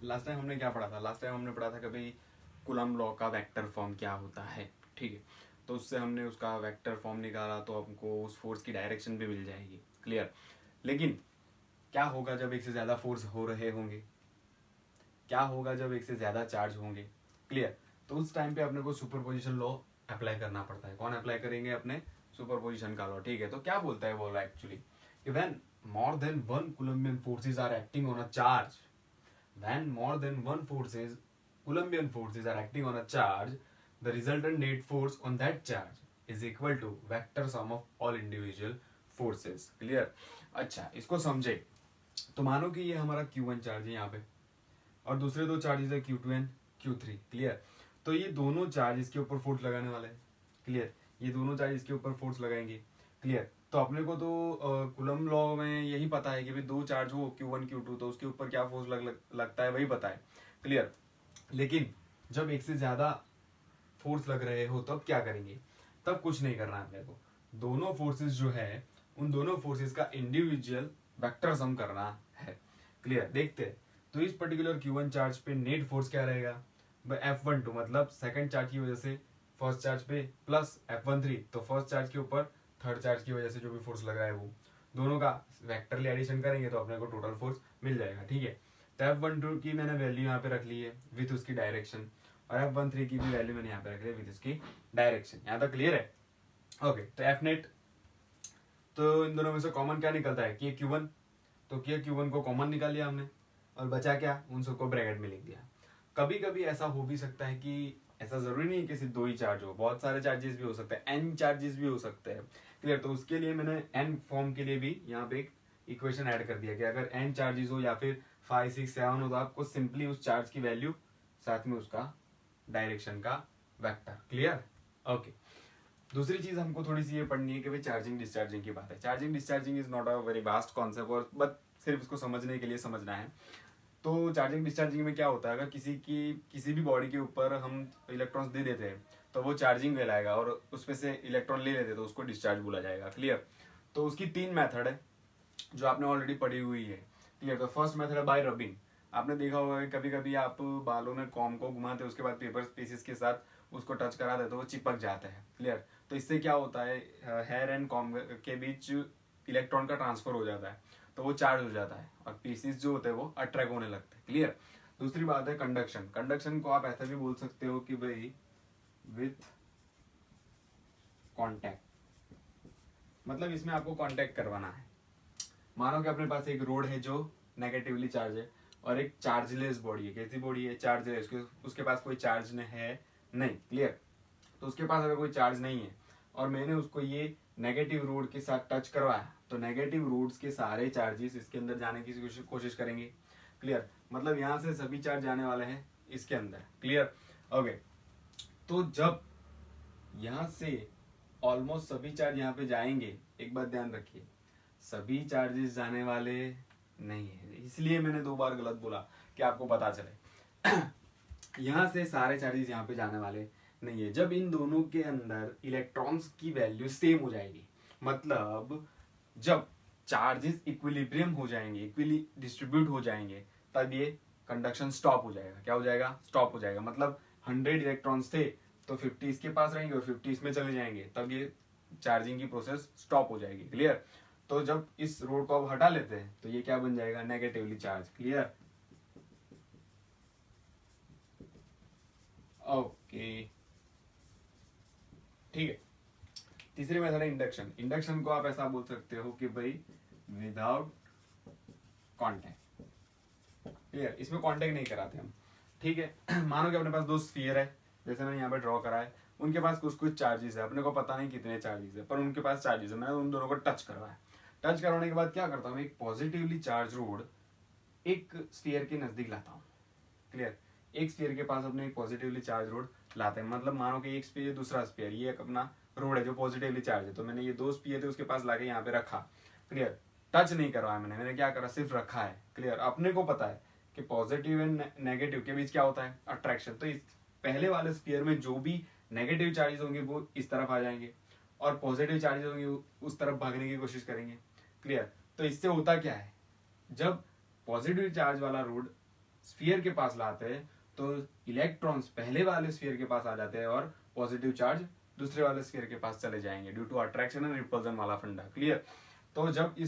Last time हमने क्या पढ़ा था? लास्ट टाइम हमने पढ़ा था कि भाई कूलम्ब लॉ का वेक्टर फॉर्म क्या होता है, ठीक है। तो उससे हमने उसका वेक्टर फॉर्म निकाला तो हमको उस फोर्स की डायरेक्शन भी मिल जाएगी, क्लियर। लेकिन क्या होगा जब एक से ज़्यादा फोर्स हो रहे होंगे? क्या होगा जब एक से ज़्यादा चार्ज होंगे, क्लियर। तो उस टाइम पे अपने को सुपरपोजिशन लॉ अप्लाई करना पड़ता है। कौन अप्लाई करेंगे? अपने सुपरपोजिशन का लॉ, ठीक है। तो क्या बोलता है वो लॉ एक्चुअली कि when more than one Coulombian forces are acting on a charge, when more than one forces Coulombian forces are acting on a charge, the resultant net force on that charge is equal to vector sum of all individual forces, clear। अच्छा, इसको समझे तो मानो कि ये हमारा Q1 charge है यहाँ पे और दूसरे दो चार्जेस है Q2 एंड Q3, क्लियर। तो ये दोनों चार्ज इसके ऊपर फोर्स लगाने वाले हैं, क्लियर। ये दोनों चार्ज इसके ऊपर फोर्स लगाएंगे, क्लियर। तो अपने को तो कूलम्ब लॉ में यही पता है कि भाई दो चार्ज हो Q1 Q2 तो उसके ऊपर क्या फोर्स लगता है वही पता है, क्लियर। लेकिन जब एक से ज्यादा फोर्स लग रहे हो तब क्या करेंगे? तब कुछ नहीं करना है अपने को। दोनों फोर्सेस जो है उन दोनों फोर्सेस का इंडिविजुअल वेक्टर सम करना है, क्लियर। देखते हैं तो इस पर्टिकुलर Q1 चार्ज पे नेट फोर्स क्या रहेगा? F12 मतलब सेकंड चार्ज की वजह से फर्स्ट चार्ज पे प्लस F13 तो फर्स्ट चार्ज के ऊपर थर्ड चार्ज की वजह से जो भी फोर्स लग रहा है वो दोनों का वेक्टरली एडिशन करेंगे तो अपने को टोटल फोर्स मिल जाएगा, ठीक है। तो F12 की मैंने वैल्यू यहाँ पे रख ली है विथ उसकी डायरेक्शन और F13 की भी वैल्यू मैंने यहाँ पे रख ली है विथ उसकी डायरेक्शन। यहाँ तक क्लियर है? ओके। तो एफ नेट तो इन दोनों में से कॉमन क्या निकलता है? कि Q1, तो Q1 को कॉमन निकाल लिया हमने और बचा क्या? उन सबको ब्रैकेट में लिख दिया। कभी कभी ऐसा हो भी सकता है कि ऐसा जरूरी नहीं है कि सिर्फ दो ही चार्ज हो, बहुत सारे चार्जेस भी हो सकते हैं, एन चार्जेस भी हो सकते हैं, क्लियर। तो उसके लिए मैंने एन फॉर्म के लिए भी यहाँ पे एक इक्वेशन ऐड कर दिया कि अगर एन चार्जेस हो या फिर 5 6 7 हो तो आपको सिंपली उस चार्ज की वैल्यू साथ में उसका डायरेक्शन का वेक्टर, क्लियर। ओके। दूसरी चीज हमको थोड़ी सी ये पढ़नी है कि भाई चार्जिंग डिस्चार्जिंग की बात है। Charging discharging is not a very vast concept और बट सिर्फ इसको समझने के लिए समझना है। तो चार्जिंग डिस्चार्जिंग में क्या होता है? अगर किसी भी बॉडी के ऊपर हम इलेक्ट्रॉन्स दे देते हैं तो वो चार्जिंग कहलाएगा और उसमें से इलेक्ट्रॉन ले लेते तो उसको डिस्चार्ज बोला जाएगा, क्लियर। तो उसकी तीन मेथड है जो आपने ऑलरेडी पढ़ी हुई है, क्लियर। तो फर्स्ट मेथड है बाय रबिंग। आपने देखा होगा कि कभी कभी आप बालों में कॉम को घुमाते उसके बाद पेपर पीसेस के साथ उसको टच करा देते तो वो चिपक जाता है, क्लियर। तो इससे क्या होता है? हेयर एंड कॉम के बीच इलेक्ट्रॉन का ट्रांसफर हो जाता है तो वो चार्ज हो जाता है और पीसेस जो होते हैं वो अट्रैक्ट होने लगते हैं, क्लियर। दूसरी बात है कंडक्शन। कंडक्शन को आप ऐसा भी बोल सकते हो कि भाई विथ कॉन्टैक्ट, मतलब इसमें आपको कॉन्टैक्ट करवाना है। मानो कि अपने पास एक रोड है जो नेगेटिवली चार्ज है और एक चार्जलेस बॉडी है। कैसी बॉडी है? चार्जलेस। उसके पास कोई चार्ज है नहीं, क्लियर। तो उसके पास अगर कोई चार्ज नहीं है और मैंने उसको ये नेगेटिव रोड के साथ टच करवाया तो नेगेटिव रोड्स के सारे चार्जेस इसके अंदर जाने की कोशिश करेंगे, क्लियर। मतलब यहाँ से सभी चार्ज जाने वाले हैं इसके अंदर, क्लियर। ओके। तो जब यहाँ से ऑलमोस्ट सभी चार्ज यहाँ पे जाएंगे, एक बात ध्यान रखिए, सभी चार्जेस जाने वाले नहीं है, इसलिए मैंने दो बार गलत बोला कि आपको पता चले। यहाँ से सारे चार्जेस यहाँ पे जाने वाले नहीं है। जब इन दोनों के अंदर इलेक्ट्रॉन्स की वैल्यू सेम हो जाएगी, मतलब जब चार्जेस इक्विलिब्रियम हो जाएंगे, इक्विली डिस्ट्रीब्यूट हो जाएंगे, तब ये कंडक्शन स्टॉप हो जाएगा। क्या हो जाएगा? स्टॉप हो जाएगा। मतलब 100 इलेक्ट्रॉन्स थे तो 50 इसके पास रहेंगे और 50 इसमें चले जाएंगे, तब ये चार्जिंग की प्रोसेस स्टॉप हो जाएगी, क्लियर। तो जब इस रोड को आप हटा लेते हैं तो ये क्या बन जाएगा? Negatively charge, clear. ओके, ठीक है। तीसरी मेथड है इंडक्शन। इंडक्शन को आप ऐसा बोल सकते हो कि भाई विदाउट कॉन्टैक्ट, क्लियर। इसमें कॉन्टैक्ट नहीं कराते हम, ठीक है। मानो कि अपने पास दो स्फीयर है, जैसे मैंने यहाँ पे ड्रॉ करा है, उनके पास कुछ कुछ चार्जेस है, अपने को पता नहीं कितने चार्जेस है पर उनके पास चार्जेस है। मैंने उन दोनों को टच करवाया। टच करवाने के बाद क्या करता हूँ? एक पॉजिटिवली चार्ज रोड एक स्फीयर के नजदीक लाता हूँ, क्लियर। एक स्फीयर के पास अपने एक पॉजिटिवली चार्ज रोड लाते हैं, मतलब मानो कि एक स्फीयर दूसरा स्फीयर, ये एक अपना रोड है जो पॉजिटिवली चार्ज है, तो मैंने ये दो स्फीयर थे उसके पास लाके यहाँ पे रखा, क्लियर। टच नहीं करवाया मैंने क्या करा? सिर्फ रखा है, क्लियर। अपने को पता है कि पॉजिटिव एंड नेगेटिव के बीच क्या होता है? अट्रैक्शन। तो इस पहले वाले स्फीयर में जो भी नेगेटिव चार्जेस होंगे वो इस तरफ आ जाएंगे और पॉजिटिव चार्जेस होंगे उस तरफ भागने की कोशिश करेंगे, क्लियर। तो इससे होता क्या है? जब पॉजिटिव चार्ज वाला रोड स्फीयर के पास लाते हैं तो इलेक्ट्रॉन्स पहले वाले स्फीयर के पास आ जाते हैं और पॉजिटिव चार्ज दूसरे वाले स्फीयर के पास चले जाएंगे due to attraction and repulsion वाला फंडा। क्लियर। तो जब इस